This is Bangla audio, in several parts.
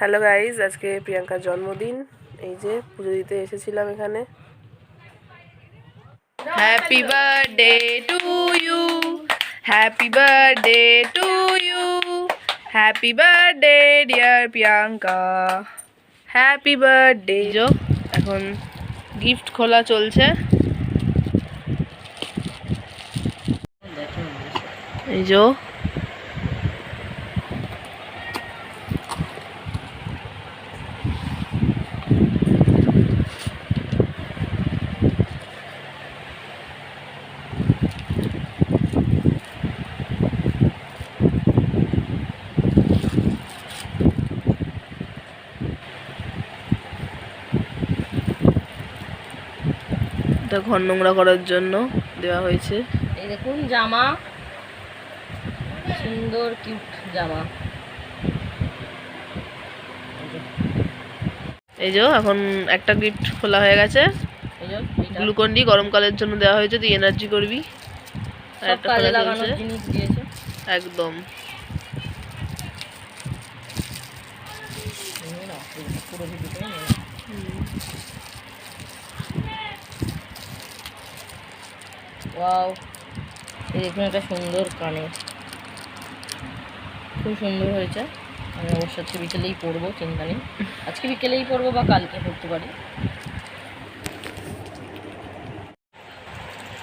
হ্যালো গাইজ, আজকে প্রিয়াঙ্কার জন্মদিন। এই যে পুজো দিতে এসেছিলাম এখানে। Happy birthday to you, happy birthday to you, happy birthday dear Priyanka, happy birthday. এখন গিফট খোলা চলছে। এই যে এটা ঘর নোংরা করার জন্য দেওয়া হয়েছে। এই দেখুন জামা, সুন্দর কিউট জামা। এই যে এখন একটা গিফট খোলা হয়ে গেছে। এই যে গ্লুকন-ডি গরমকালের জন্য দেওয়া হয়েছে, তুই এনার্জি করবি। আর একটা কাজে খোলা লাগানোর চলছে জিনিস দিয়েছে একদম। পুরো ভিডিওটাই নেই। ওয়াও, এই দেখুন একটা সুন্দর কানে, খুব সুন্দর হয়েছে। আমি অবশ্য আজকে বিকেলেই পরবো, চিন্তা নেই। আজকে বিকেলেই পরবো বা কালকে পরতে পারি।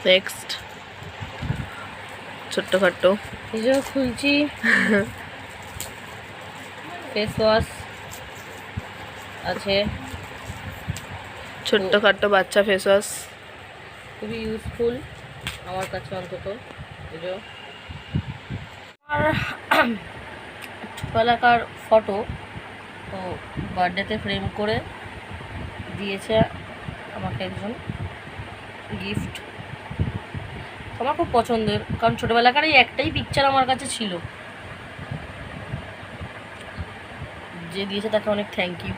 নেক্সট ছোট্টখাট্টো এই যে খুলছি ফেস ওয়াশ আছে, ছোট্টখাট্টো বাচ্চা ফেস ওয়াশ, খুবই ইউজফুল আমার কাছে অন্তত। এই যে আমার ছোটবেলাকার ফটো, তো বার্থডেতে ফ্রেম করে দিয়েছে আমাকে একজন গিফট। আমার খুব পছন্দের, কারণ ছোটোবেলাকার এই একটাই পিকচার আমার কাছে ছিল। যে দিয়েছে তাকে অনেক থ্যাংক ইউ।